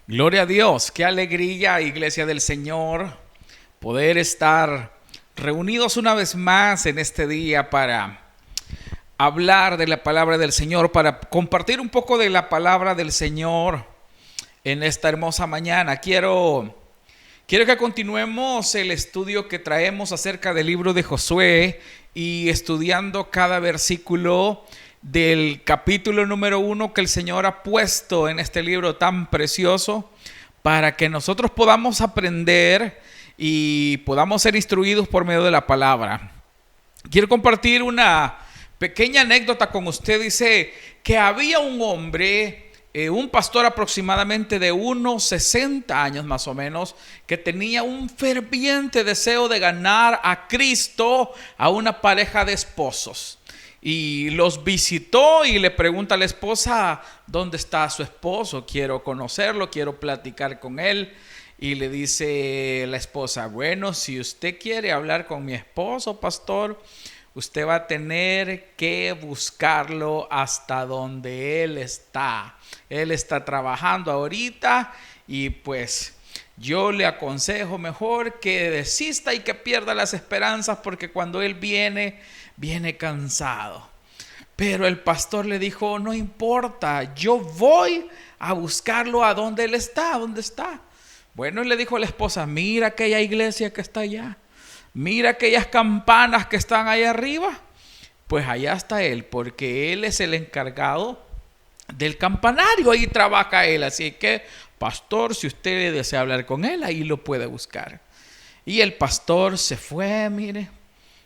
Gloria a Dios, qué alegría, Iglesia del Señor, poder estar reunidos una vez más en este día para hablar de la palabra del Señor, para compartir un poco de la palabra del Señor en esta hermosa mañana. Quiero que continuemos el estudio que traemos acerca del libro de Josué y estudiando cada versículo del capítulo número 1 que el Señor ha puesto en este libro tan precioso para que nosotros podamos aprender y podamos ser instruidos por medio de la palabra. Quiero compartir una pequeña anécdota con usted. Dice que había un hombre, un pastor aproximadamente de unos 60 años más o menos, que tenía un ferviente deseo de ganar a Cristo a una pareja de esposos. Y los visitó y le pregunta a la esposa: ¿dónde está su esposo? Quiero conocerlo, quiero platicar con él. Y le dice la esposa: bueno, si usted quiere hablar con mi esposo, pastor, usted va a tener que buscarlo hasta donde él está. Él está trabajando ahorita y pues yo le aconsejo mejor que desista y que pierda las esperanzas, porque cuando él viene cansado. Pero el pastor le dijo: no importa, yo voy a buscarlo a donde él está. ¿Dónde está? Bueno, le dijo a la esposa: mira aquella iglesia que está allá, mira aquellas campanas que están ahí arriba. Pues allá está él, porque él es el encargado del campanario, ahí trabaja él. Así que, pastor, si usted desea hablar con él, ahí lo puede buscar. Y el pastor se fue, mire,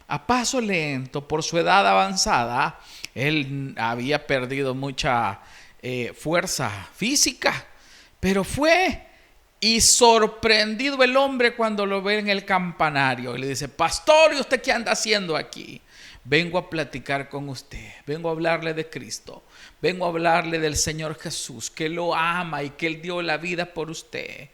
a paso lento. Por su edad avanzada, él había perdido mucha fuerza física, pero fue. Y sorprendido el hombre cuando lo ve en el campanario, y le dice: pastor, ¿y usted qué anda haciendo aquí? Vengo a platicar con usted, vengo a hablarle de Cristo, vengo a hablarle del Señor Jesús, que lo ama y que Él dio la vida por usted.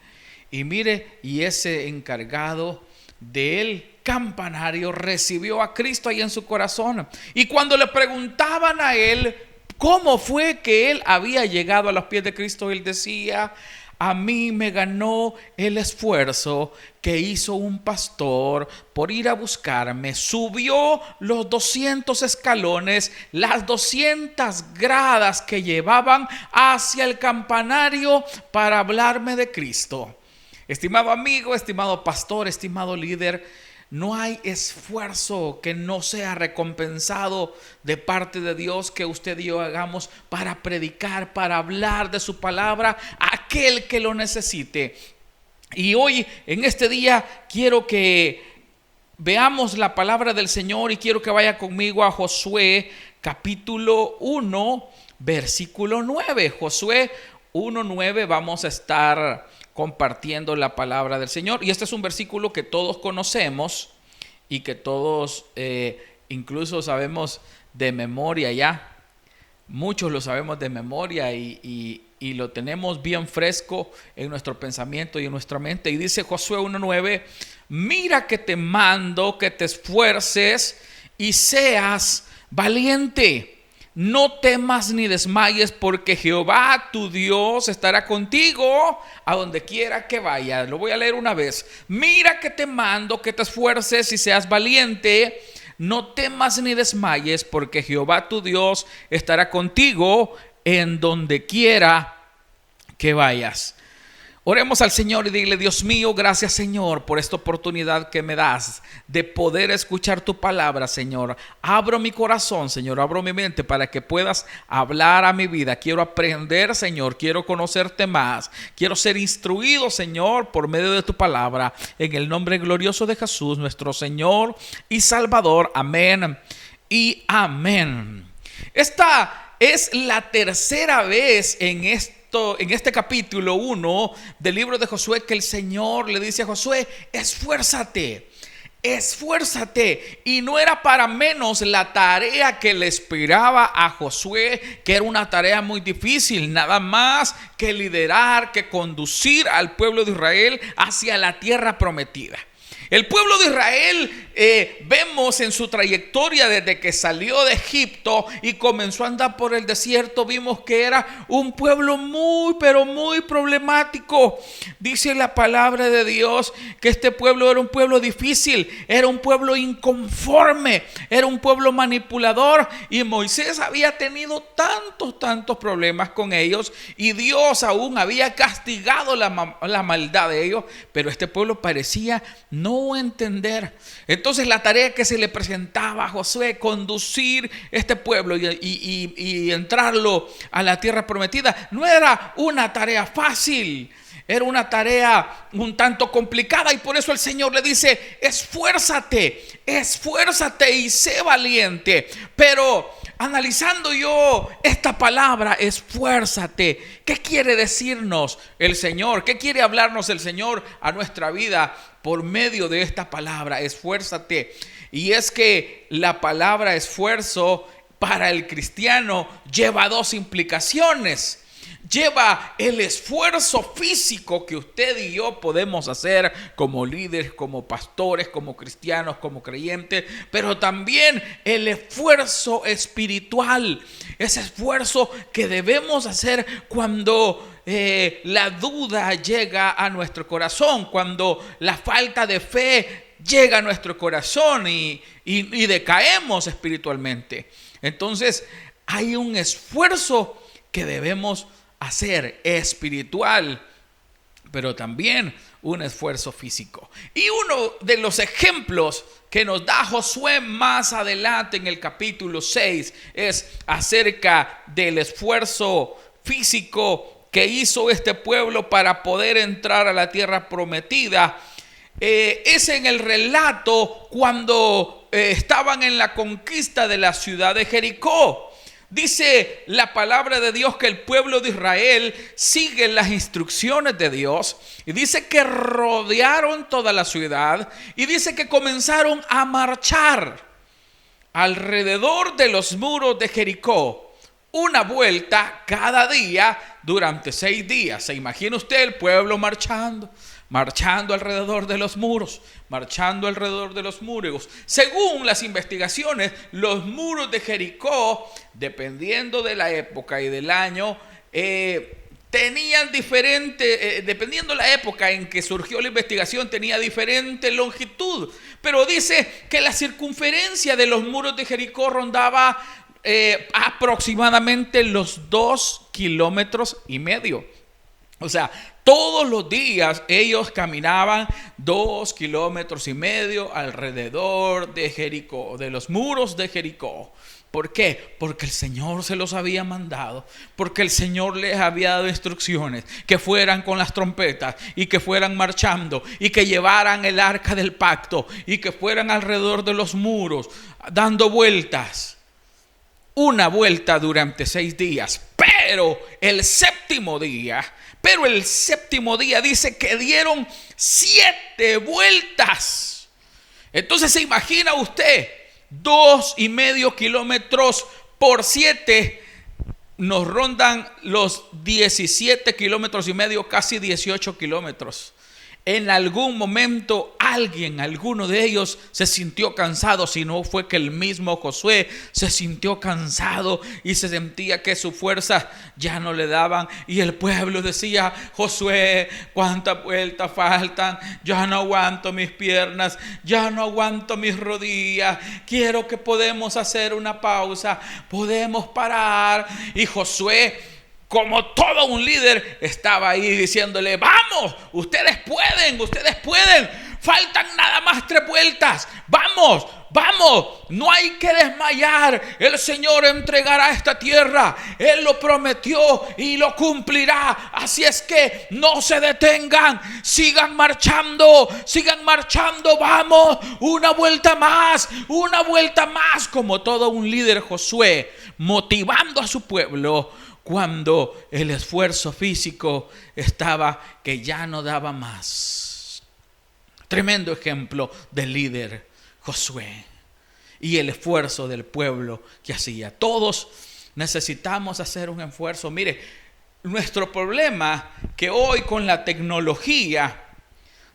Y mire, y ese encargado del campanario recibió a Cristo ahí en su corazón. Y cuando le preguntaban a él cómo fue que él había llegado a los pies de Cristo, él decía: a mí me ganó el esfuerzo que hizo un pastor por ir a buscarme. Subió los 200 escalones, las 200 gradas que llevaban hacia el campanario para hablarme de Cristo. Estimado amigo, estimado pastor, estimado líder, no hay esfuerzo que no sea recompensado de parte de Dios que usted y yo hagamos para predicar, para hablar de su palabra a aquel que lo necesite. Y hoy, en este día, quiero que veamos la palabra del Señor y quiero que vaya conmigo a Josué capítulo 1, versículo 9. Josué 1:9, vamos a estar compartiendo la palabra del Señor. Y este es un versículo que todos conocemos y que todos incluso sabemos de memoria ya. Muchos lo sabemos de memoria y lo tenemos bien fresco en nuestro pensamiento y en nuestra mente. Y dice Josué 1:9: mira que te mando que te esfuerces y seas valiente. No temas ni desmayes, porque Jehová tu Dios estará contigo a donde quiera que vayas. Lo voy a leer una vez. Mira que te mando que te esfuerces y seas valiente. No temas ni desmayes, porque Jehová tu Dios estará contigo en donde quiera que vayas. Oremos al Señor y dile: Dios mío, gracias, Señor, por esta oportunidad que me das de poder escuchar tu palabra, Señor. Abro mi corazón, Señor, abro mi mente para que puedas hablar a mi vida. Quiero aprender, Señor, quiero conocerte más. Quiero ser instruido, Señor, por medio de tu palabra. En el nombre glorioso de Jesús, nuestro Señor y Salvador. Amén y amén. Esta es la tercera vez en este capítulo 1 del libro de Josué que el Señor le dice a Josué: esfuérzate, esfuérzate. Y no era para menos la tarea que le esperaba a Josué, que era una tarea muy difícil, nada más que liderar, que conducir al pueblo de Israel hacia la tierra prometida. El pueblo de Israel vemos en su trayectoria desde que salió de Egipto y comenzó a andar por el desierto, vimos que era un pueblo muy, pero muy problemático. Dice la palabra de Dios que este pueblo era un pueblo difícil, era un pueblo inconforme, era un pueblo manipulador, y Moisés había tenido tantos problemas con ellos, y Dios aún había castigado la maldad de ellos, pero este pueblo parecía no entender. Entonces la tarea que se le presentaba a Josué, conducir este pueblo y entrarlo a la tierra prometida, no era una tarea fácil. Era una tarea un tanto complicada, y por eso el Señor le dice: esfuérzate y sé valiente. Pero analizando yo esta palabra, esfuérzate, ¿qué quiere decirnos el Señor? ¿Qué quiere hablarnos el Señor a nuestra vida por medio de esta palabra, esfuérzate? Y es que la palabra esfuerzo para el cristiano lleva dos implicaciones. Lleva el esfuerzo físico que usted y yo podemos hacer como líderes, como pastores, como cristianos, como creyentes, pero también el esfuerzo espiritual, ese esfuerzo que debemos hacer cuando la duda llega a nuestro corazón, cuando la falta de fe llega a nuestro corazón y decaemos espiritualmente. Entonces hay un esfuerzo que debemos hacer espiritual, pero también un esfuerzo físico. Y uno de los ejemplos que nos da Josué más adelante en el capítulo 6 es acerca del esfuerzo físico que hizo este pueblo para poder entrar a la tierra prometida. Es en el relato cuando estaban en la conquista de la ciudad de Jericó. Dice la palabra de Dios que el pueblo de Israel sigue las instrucciones de Dios, y dice que rodearon toda la ciudad, y dice que comenzaron a marchar alrededor de los muros de Jericó, una vuelta cada día durante 6 días. ¿Se imagina usted el pueblo marchando alrededor de los muros, marchando alrededor de los muros? Según las investigaciones, los muros de Jericó, dependiendo de la época y del año, tenían diferente, dependiendo de la época en que surgió la investigación, tenía diferente longitud. Pero dice que la circunferencia de los muros de Jericó rondaba aproximadamente los 2,5 kilómetros. O sea, todos los días ellos caminaban 2,5 kilómetros alrededor de Jericó, de los muros de Jericó. ¿Por qué? Porque el Señor se los había mandado, porque el Señor les había dado instrucciones, que fueran con las trompetas y que fueran marchando y que llevaran el arca del pacto y que fueran alrededor de los muros dando vueltas. Una vuelta durante 6 días, pero el séptimo día dice que dieron 7 vueltas. Entonces se imagina usted, 2,5 kilómetros por 7 nos rondan los 17,5 kilómetros, casi 18 kilómetros. En algún momento alguno de ellos se sintió cansado, si no fue que el mismo Josué se sintió cansado y se sentía que sus fuerzas ya no le daban, y el pueblo decía: Josué, ¿cuántas vueltas faltan? Ya no aguanto mis piernas, ya no aguanto mis rodillas, quiero que podemos hacer una pausa, podemos parar. Y Josué, como todo un líder, estaba ahí diciéndole: vamos, ustedes pueden, faltan nada más 3 vueltas, vamos, no hay que desmayar, el Señor entregará esta tierra, Él lo prometió y lo cumplirá, así es que no se detengan, sigan marchando, vamos, una vuelta más, como todo un líder Josué, motivando a su pueblo, cuando el esfuerzo físico estaba que ya no daba más. Tremendo ejemplo del líder Josué y el esfuerzo del pueblo que hacía. Todos necesitamos hacer un esfuerzo. Mire, nuestro problema que hoy con la tecnología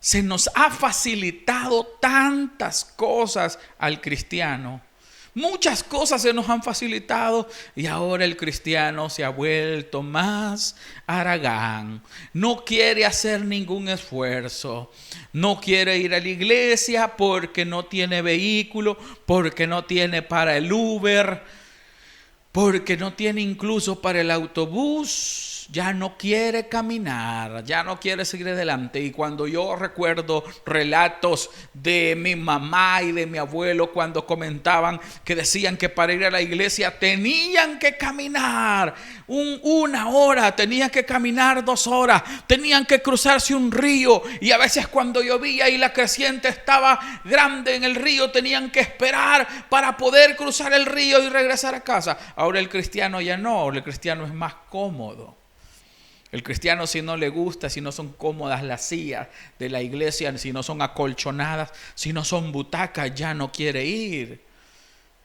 se nos ha facilitado tantas cosas al cristiano. Muchas cosas se nos han facilitado y ahora el cristiano se ha vuelto más haragán. No quiere hacer ningún esfuerzo. No quiere ir a la iglesia porque no tiene vehículo, porque no tiene para el Uber, porque no tiene incluso para el autobús. Ya no quiere caminar, ya no quiere seguir adelante. Y cuando yo recuerdo relatos de mi mamá y de mi abuelo, cuando comentaban que decían que para ir a la iglesia tenían que caminar una hora, tenían que caminar 2 horas, tenían que cruzarse un río, y a veces cuando llovía y la creciente estaba grande en el río, tenían que esperar para poder cruzar el río y regresar a casa. Ahora el cristiano ya no, el cristiano es más cómodo. El cristiano, si no le gusta, si no son cómodas las sillas de la iglesia, si no son acolchonadas, si no son butacas, ya no quiere ir.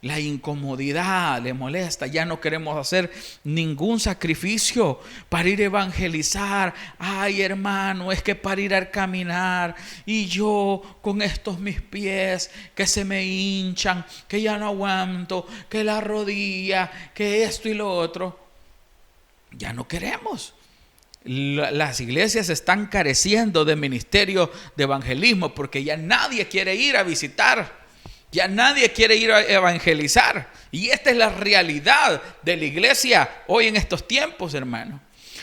La incomodidad le molesta, ya no queremos hacer ningún sacrificio para ir a evangelizar. Ay, hermano, es que para ir a caminar y yo con estos mis pies que se me hinchan, que ya no aguanto, que la rodilla, que esto y lo otro, ya no queremos. Las iglesias están careciendo de ministerio de evangelismo porque ya nadie quiere ir a visitar, ya nadie quiere ir a evangelizar. Y esta es la realidad de la iglesia hoy en estos tiempos, hermano.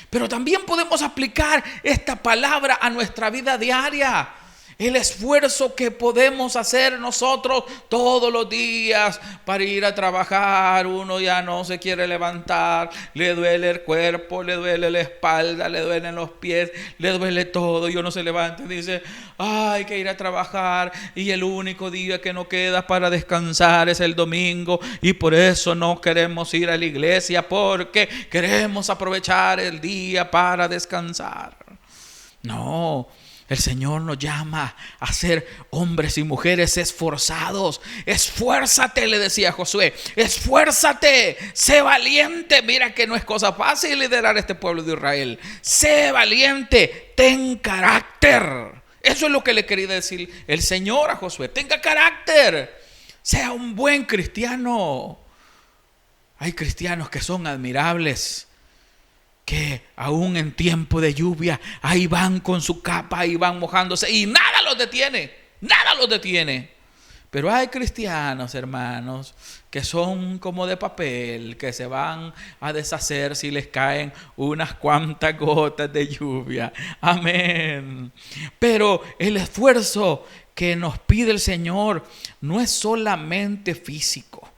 Pero también podemos aplicar esta palabra a nuestra vida diaria. El esfuerzo que podemos hacer nosotros todos los días para ir a trabajar. Uno ya no se quiere levantar, le duele el cuerpo, le duele la espalda, le duelen los pies, le duele todo. Y uno se levanta y dice, hay que ir a trabajar y el único día que nos queda para descansar es el domingo, y por eso no queremos ir a la iglesia porque queremos aprovechar el día para descansar. No. El Señor nos llama a ser hombres y mujeres esforzados. Esfuérzate, le decía Josué. Esfuérzate, sé valiente. Mira que no es cosa fácil liderar este pueblo de Israel. Sé valiente, ten carácter. Eso es lo que le quería decir el Señor a Josué. Tenga carácter, sea un buen cristiano. Hay cristianos que son admirables, que aún en tiempo de lluvia ahí van con su capa, ahí van mojándose y nada los detiene. Pero hay cristianos, hermanos, que son como de papel, que se van a deshacer si les caen unas cuantas gotas de lluvia. Amén. Pero el esfuerzo que nos pide el Señor no es solamente físico.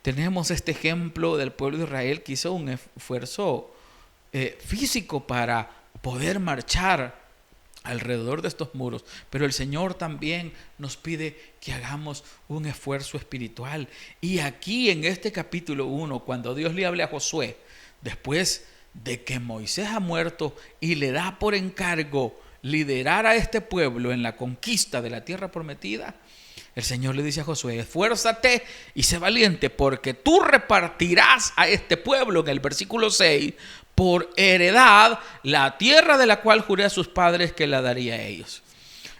Tenemos este ejemplo del pueblo de Israel que hizo un esfuerzo físico para poder marchar alrededor de estos muros, pero el Señor también nos pide que hagamos un esfuerzo espiritual. Y aquí en este capítulo 1, cuando Dios le habla a Josué, después de que Moisés ha muerto y le da por encargo liderar a este pueblo en la conquista de la tierra prometida, el Señor le dice a Josué, esfuérzate y sé valiente, porque tú repartirás a este pueblo, en el versículo 6, por heredad la tierra de la cual juré a sus padres que la daría a ellos.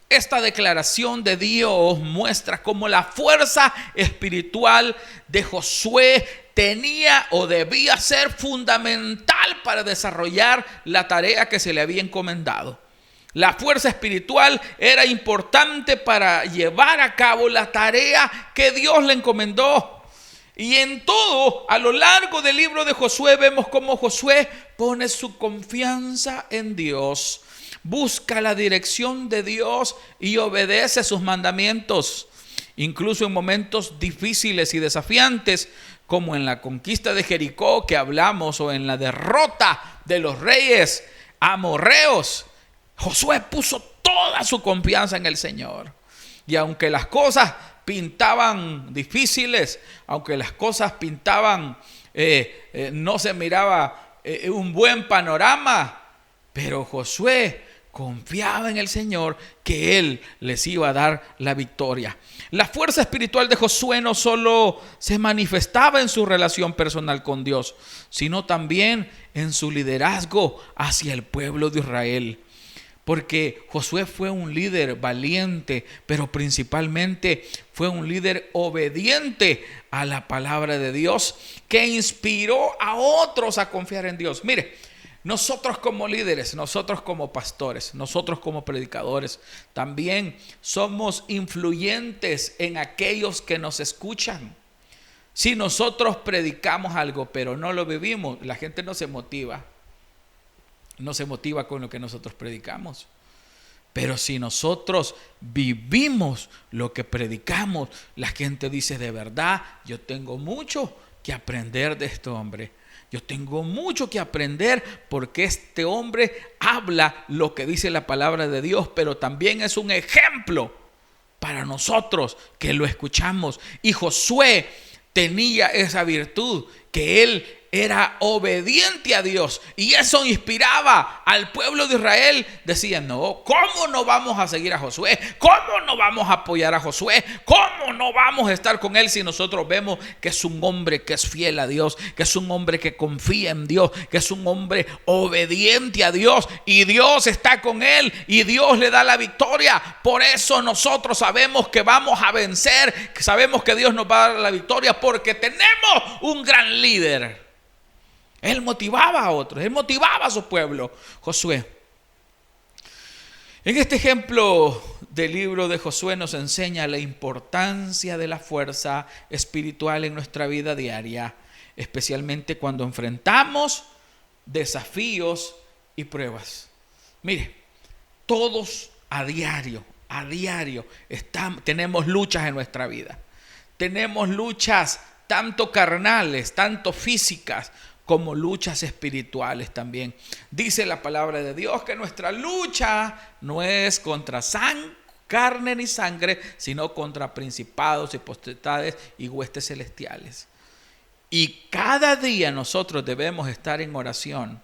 Esta declaración de Dios muestra cómo la fuerza espiritual de Josué tenía o debía ser fundamental para desarrollar la tarea que se le había encomendado. La fuerza espiritual era importante para llevar a cabo la tarea que Dios le encomendó. Y en todo, a lo largo del libro de Josué, vemos cómo Josué pone su confianza en Dios, busca la dirección de Dios y obedece sus mandamientos. Incluso en momentos difíciles y desafiantes, como en la conquista de Jericó que hablamos, o en la derrota de los reyes amorreos, Josué puso toda su confianza en el Señor. Y aunque las cosas pintaban difíciles, aunque las cosas pintaban, no se miraba un buen panorama, pero Josué confiaba en el Señor que Él les iba a dar la victoria. La fuerza espiritual de Josué no solo se manifestaba en su relación personal con Dios, sino también en su liderazgo hacia el pueblo de Israel. Porque Josué fue un líder valiente, pero principalmente fue un líder obediente a la palabra de Dios, que inspiró a otros a confiar en Dios. Mire, nosotros como líderes, nosotros como pastores, nosotros como predicadores, también somos influyentes en aquellos que nos escuchan. Si nosotros predicamos algo, pero no lo vivimos, la gente no se motiva. No se motiva con lo que nosotros predicamos. Pero si nosotros vivimos lo que predicamos, la gente dice: de verdad, yo tengo mucho que aprender de este hombre. Yo tengo mucho que aprender porque este hombre habla lo que dice la palabra de Dios, pero también es un ejemplo para nosotros que lo escuchamos. Y Josué tenía esa virtud, que él era obediente a Dios, y eso inspiraba al pueblo de Israel. Decían: no, ¿cómo no vamos a seguir a Josué? ¿Cómo no vamos a apoyar a Josué? ¿Cómo no vamos a estar con él si nosotros vemos que es un hombre que es fiel a Dios, que es un hombre que confía en Dios, que es un hombre obediente a Dios, y Dios está con él y Dios le da la victoria? Por eso nosotros sabemos que vamos a vencer, que sabemos que Dios nos va a dar la victoria, porque tenemos un gran líder. Él motivaba a otros, él motivaba a su pueblo, Josué. En este ejemplo del libro de Josué nos enseña la importancia de la fuerza espiritual en nuestra vida diaria, especialmente cuando enfrentamos desafíos y pruebas. Mire, todos a diario tenemos luchas en nuestra vida. Tenemos luchas tanto carnales, tanto físicas, como luchas espirituales también. Dice la palabra de Dios que nuestra lucha no es contra carne ni sangre, sino contra principados y potestades y huestes celestiales. Y cada día nosotros debemos estar en oración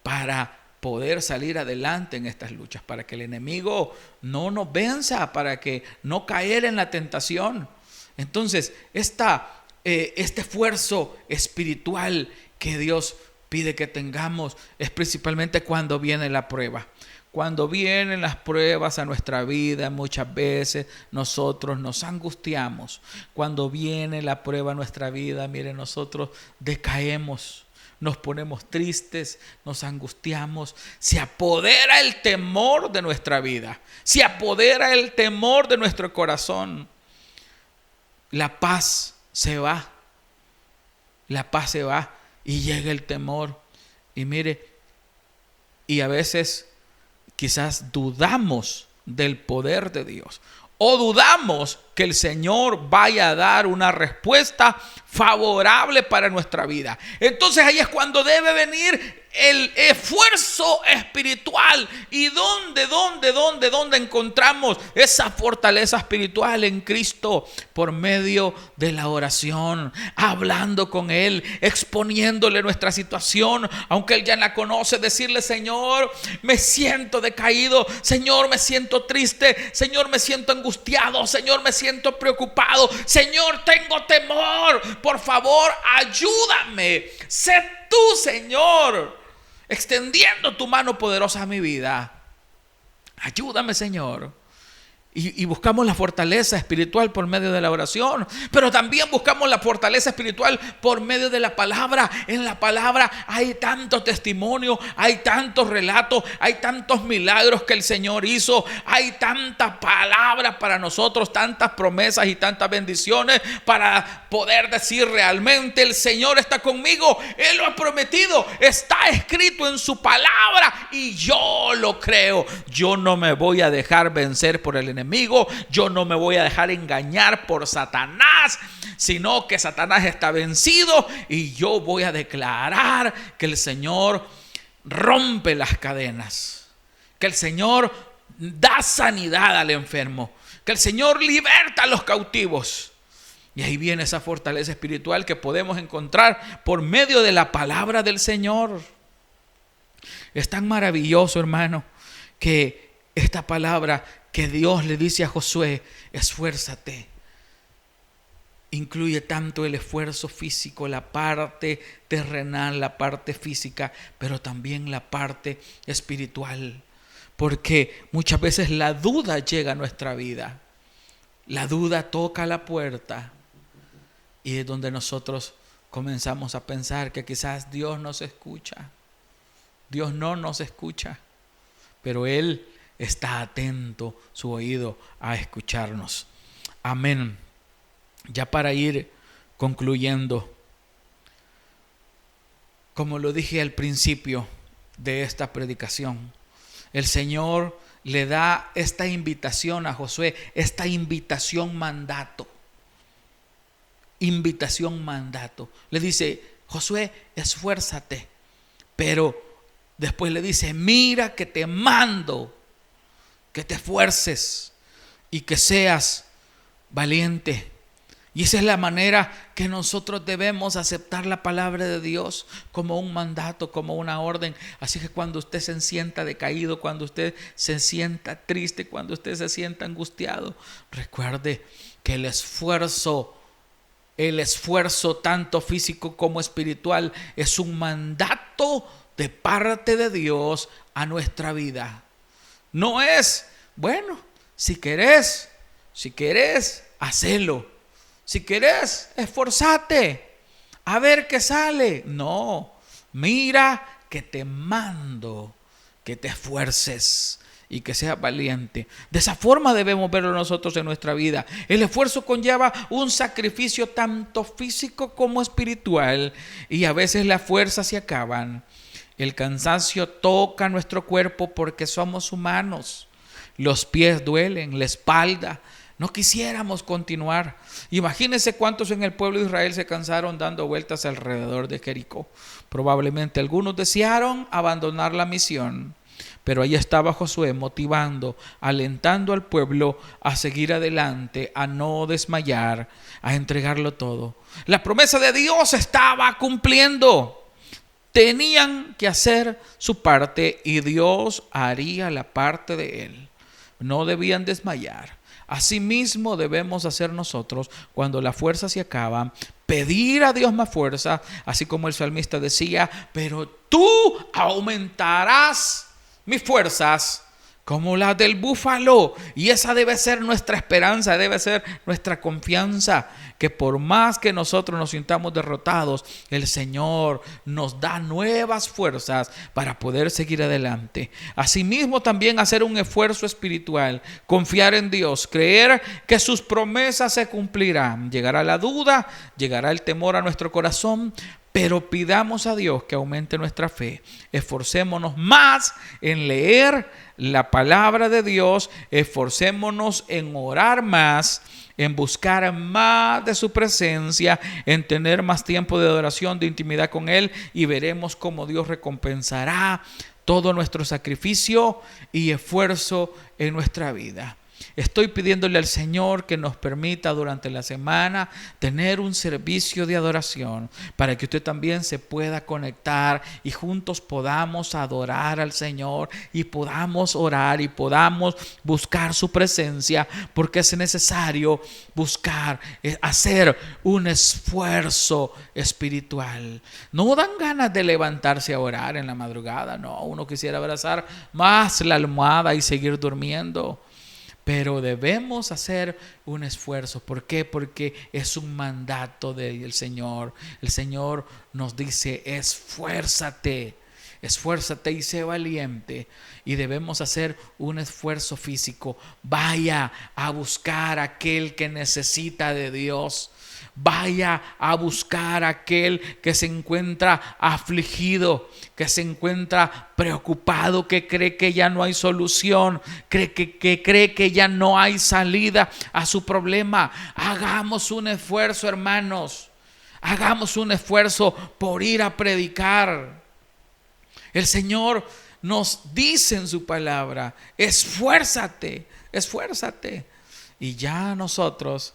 para poder salir adelante en estas luchas, para que el enemigo no nos venza, para que no caer en la tentación. Entonces, este esfuerzo espiritual que Dios pide que tengamos es principalmente cuando viene la prueba. Cuando vienen las pruebas a nuestra vida, muchas veces nosotros nos angustiamos. Cuando viene la prueba a nuestra vida, miren, nosotros decaemos, nos ponemos tristes, nos angustiamos. Se apodera el temor de nuestra vida, se apodera el temor de nuestro corazón. La paz se va, y llega el temor. Y mire, y a veces quizás dudamos del poder de Dios, o dudamos que el Señor vaya a dar una respuesta favorable para nuestra vida. Entonces ahí es cuando debe venir el esfuerzo espiritual. ¿Y dónde encontramos esa fortaleza espiritual? En Cristo, por medio de la oración, hablando con Él, exponiéndole nuestra situación, aunque Él ya la conoce. Decirle: Señor, me siento decaído, Señor, me siento triste, Señor, me siento angustiado, Señor, me siento preocupado, Señor, tengo temor, por favor, ayúdame. Sé tú, Señor, extendiendo tu mano poderosa a mi vida. Ayúdame, Señor. Y buscamos la fortaleza espiritual por medio de la oración, pero también buscamos la fortaleza espiritual por medio de la palabra. En la palabra hay tanto testimonio, hay tantos relatos, hay tantos milagros que el Señor hizo, hay tantas palabras para nosotros, tantas promesas y tantas bendiciones para poder decir: realmente el Señor está conmigo, Él lo ha prometido, está escrito en su palabra y yo lo creo. Yo no me voy a dejar vencer por el enemigo. Yo no me voy a dejar engañar por Satanás, sino que Satanás está vencido, y yo voy a declarar que el Señor rompe las cadenas, que el Señor da sanidad al enfermo, que el Señor liberta a los cautivos. Y ahí viene esa fortaleza espiritual que podemos encontrar por medio de la palabra del Señor. Es tan maravilloso, hermano, que esta palabra que Dios le dice a Josué: esfuérzate, incluye tanto el esfuerzo físico, la parte terrenal, la parte física, pero también la parte espiritual. porque muchas veces la duda llega a nuestra vida. La duda toca la puerta y es donde nosotros comenzamos a pensar que quizás Dios nos escucha. Dios no nos escucha, pero Él está atento, su oído a escucharnos. Amén. Ya para ir concluyendo, como lo dije al principio de esta predicación, el Señor le da esta invitación a Josué, esta invitación mandato. Invitación mandato. Le dice, Josué, esfuérzate, pero después le dice, mira que te mando, que te esfuerces y que seas valiente. Y esa es la manera que nosotros debemos aceptar la palabra de Dios, como un mandato, como una orden. Así que cuando usted se sienta decaído, cuando usted se sienta triste, cuando usted se sienta angustiado, recuerde que el esfuerzo tanto físico como espiritual es un mandato de parte de Dios a nuestra vida. No es, bueno, si querés, hacelo. Si querés, esforzate a ver qué sale. No, mira que te mando que te esfuerces y que seas valiente. De esa forma debemos verlo nosotros en nuestra vida. El esfuerzo conlleva un sacrificio tanto físico como espiritual, y a veces las fuerzas se acaban. El cansancio toca nuestro cuerpo porque somos humanos. Los pies duelen, la espalda. No quisiéramos continuar. Imagínense cuántos en el pueblo de Israel se cansaron dando vueltas alrededor de Jericó. Probablemente algunos desearon abandonar la misión, pero ahí estaba Josué motivando, alentando al pueblo a seguir adelante, a no desmayar, a entregarlo todo. La promesa de Dios estaba cumpliendo. Tenían que hacer su parte y Dios haría la parte de él. No debían desmayar. Asimismo debemos hacer nosotros cuando la fuerza se acaba, pedir a Dios más fuerza, así como el salmista decía, pero tú aumentarás mis fuerzas como las del búfalo. Y esa debe ser nuestra esperanza, debe ser nuestra confianza, que por más que nosotros nos sintamos derrotados, el Señor nos da nuevas fuerzas para poder seguir adelante. Asimismo también hacer un esfuerzo espiritual, confiar en Dios, creer que sus promesas se cumplirán. Llegará la duda, llegará el temor a nuestro corazón, pero pidamos a Dios que aumente nuestra fe. Esforcémonos más en leer la palabra de Dios, esforcémonos en orar más, en buscar más de su presencia, en tener más tiempo de adoración, de intimidad con Él, y veremos cómo Dios recompensará todo nuestro sacrificio y esfuerzo en nuestra vida. Estoy pidiéndole al Señor que nos permita durante la semana tener un servicio de adoración para que usted también se pueda conectar y juntos podamos adorar al Señor y podamos orar y podamos buscar su presencia, porque es necesario buscar, hacer un esfuerzo espiritual. No dan ganas de levantarse a orar en la madrugada, no, uno quisiera abrazar más la almohada y seguir durmiendo. Pero debemos hacer un esfuerzo. ¿Por qué? Porque es un mandato del Señor. El Señor nos dice, esfuérzate y sé valiente. Y debemos hacer un esfuerzo físico. Vaya a buscar a aquel que necesita de Dios. Vaya a buscar a aquel que se encuentra afligido, que se encuentra preocupado, que cree que ya no hay solución, que cree que ya no hay salida a su problema. Hagamos un esfuerzo, hermanos. Hagamos un esfuerzo por ir a predicar. El Señor nos dice en su palabra, esfuérzate. Y ya nosotros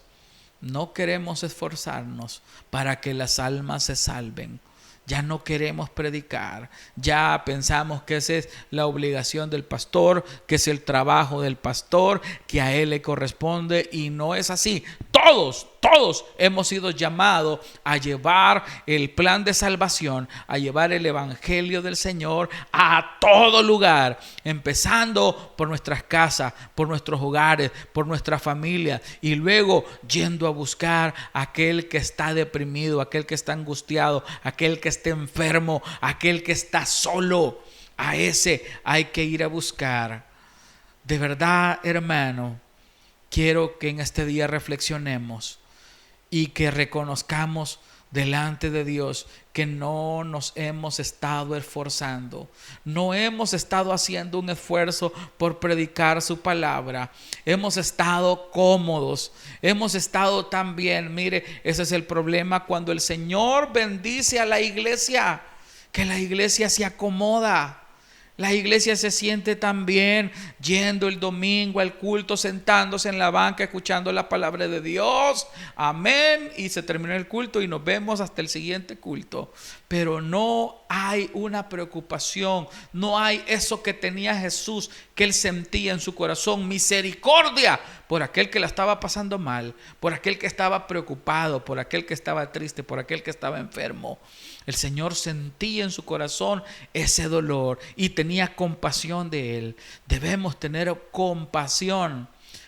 no queremos esforzarnos para que las almas se salven. Ya no queremos predicar. Ya pensamos que esa es la obligación del pastor, que es el trabajo del pastor, que a él le corresponde, y no es así. Todos todos hemos sido llamados a llevar el plan de salvación, a llevar el evangelio del Señor a todo lugar, empezando por nuestras casas, por nuestros hogares, por nuestra familia, y luego yendo a buscar a aquel que está deprimido, aquel que está angustiado, aquel que está enfermo, aquel que está solo. A ese hay que ir a buscar. De verdad, hermano, quiero que en este día reflexionemos y que reconozcamos delante de Dios que no nos hemos estado esforzando, no hemos estado haciendo un esfuerzo por predicar su palabra, hemos estado cómodos, hemos estado tan bien. Mire, ese es el problema cuando el Señor bendice a la iglesia, que la iglesia se acomoda. La iglesia se siente tan bien yendo el domingo al culto, sentándose en la banca, escuchando la palabra de Dios. Amén. Y se terminó el culto y nos vemos hasta el siguiente culto. Pero no hay una preocupación, no hay eso que tenía Jesús, que él sentía en su corazón, misericordia por aquel que la estaba pasando mal, por aquel que estaba preocupado, por aquel que estaba triste, por aquel que estaba enfermo. El Señor sentía en su corazón ese dolor y tenía compasión de él. Debemos tener compasión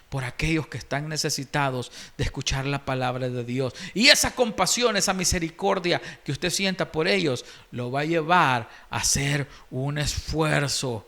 por aquellos que están necesitados de escuchar la palabra de Dios. Y esa compasión, esa misericordia que usted sienta por ellos, lo va a llevar a hacer un esfuerzo.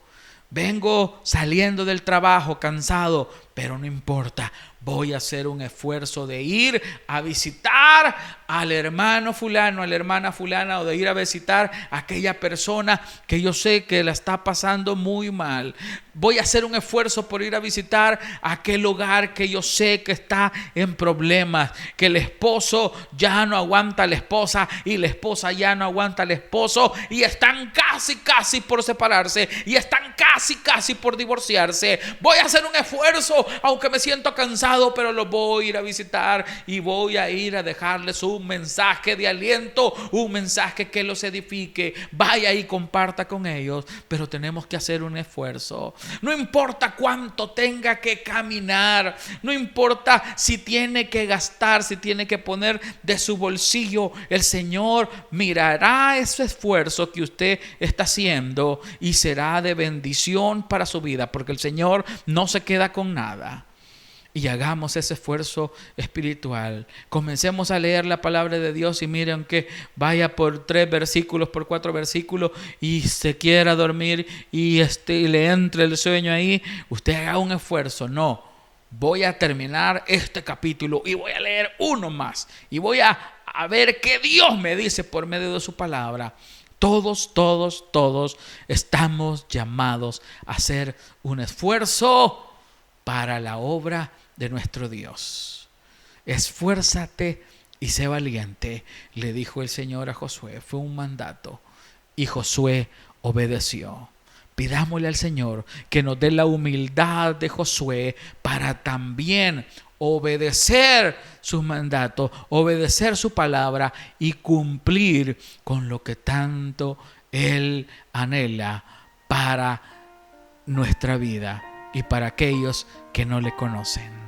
Vengo saliendo del trabajo cansado, pero no importa. Voy a hacer un esfuerzo de ir a visitar al hermano fulano, a la hermana fulana, o de ir a visitar a aquella persona que yo sé que la está pasando muy mal. Voy a hacer un esfuerzo por ir a visitar aquel hogar que yo sé que está en problemas, que el esposo ya no aguanta a la esposa y la esposa ya no aguanta al esposo y están casi por separarse y están casi por divorciarse. Voy a hacer un esfuerzo, aunque me siento cansado, pero los voy a ir a visitar y voy a ir a dejarles un mensaje de aliento, un mensaje que los edifique. Vaya y comparta con ellos, pero tenemos que hacer un esfuerzo. No importa cuánto tenga que caminar, no importa si tiene que gastar, si tiene que poner de su bolsillo, el Señor mirará ese esfuerzo que usted está haciendo y será de bendición para su vida, porque el Señor no se queda con nada. Y hagamos ese esfuerzo espiritual. Comencemos a leer la palabra de Dios y miren que vaya por 3 versículos, por 4 versículos y se quiera dormir y le entre el sueño ahí. Usted haga un esfuerzo. No, voy a terminar este capítulo y voy a leer uno más. Y voy a ver qué Dios me dice por medio de su palabra. Todos estamos llamados a hacer un esfuerzo para la obra de nuestro Dios. Esfuérzate y sé valiente, le dijo el Señor a Josué. Fue un mandato y Josué obedeció. Pidámosle al Señor que nos dé la humildad de Josué para también obedecer sus mandatos, obedecer su palabra y cumplir con lo que tanto Él anhela para nuestra vida y para aquellos que no le conocen.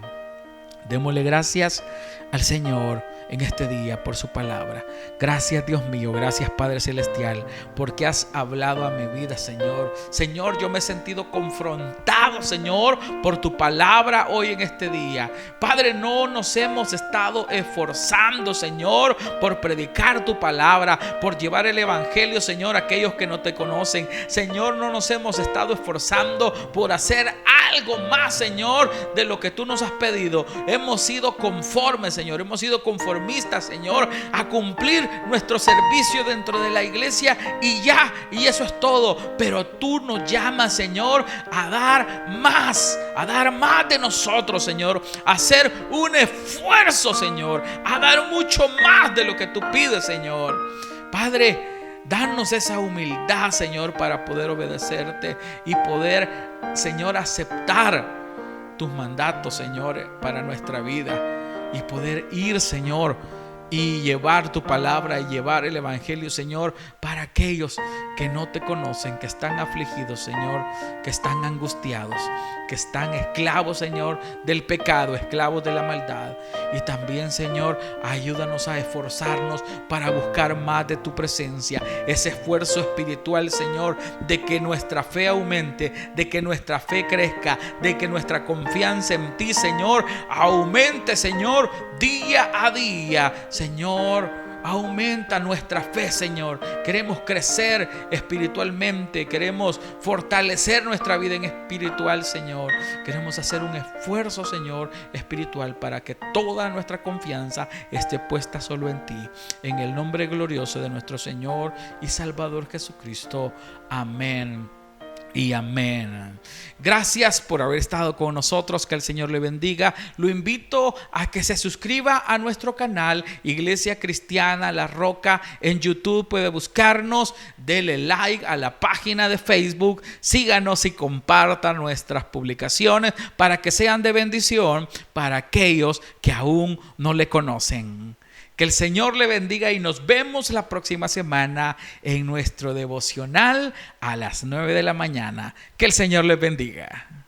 Démosle gracias al Señor en este día por su palabra. Gracias, Dios mío, gracias, Padre Celestial, porque has hablado a mi vida, Señor. Señor, yo me he sentido confrontado, Señor, por tu palabra hoy en este día. Padre, no nos hemos estado esforzando, Señor, por predicar tu palabra, por llevar el evangelio, Señor, a aquellos que no te conocen. Señor, no nos hemos estado esforzando por hacer algo más, Señor, de lo que tú nos has pedido. Hemos sido conformes, Señor, hemos sido conformistas, Señor, a cumplir nuestro servicio dentro de la iglesia y eso es todo. Pero tú nos llamas, Señor, a dar más de nosotros, Señor, a hacer un esfuerzo, Señor, a dar mucho más de lo que tú pides, Señor. Padre, danos esa humildad, Señor, para poder obedecerte y poder, Señor, aceptar tus mandatos, Señor, para nuestra vida y poder ir, Señor, y llevar tu palabra y llevar el evangelio, Señor, para aquellos que no te conocen, que están afligidos, Señor, que están angustiados, que están esclavos, Señor, del pecado, esclavos de la maldad. Y también, Señor, ayúdanos a esforzarnos para buscar más de tu presencia, ese esfuerzo espiritual, Señor, de que nuestra fe aumente, de que nuestra fe crezca, de que nuestra confianza en ti, Señor, aumente, Señor, día a día. Señor, aumenta nuestra fe, Señor. Queremos crecer espiritualmente, queremos fortalecer nuestra vida en espiritual, Señor. Queremos hacer un esfuerzo, Señor, espiritual, para que toda nuestra confianza esté puesta solo en ti. En el nombre glorioso de nuestro Señor y Salvador Jesucristo. Amén y amén. Gracias por haber estado con nosotros. Que el Señor le bendiga. Lo invito a que se suscriba a nuestro canal Iglesia Cristiana La Roca en YouTube. Puede buscarnos, dele like a la página de Facebook, síganos y compartan nuestras publicaciones para que sean de bendición para aquellos que aún no le conocen. Que el Señor le bendiga y nos vemos la próxima semana en nuestro devocional a las 9 de la mañana. Que el Señor le bendiga.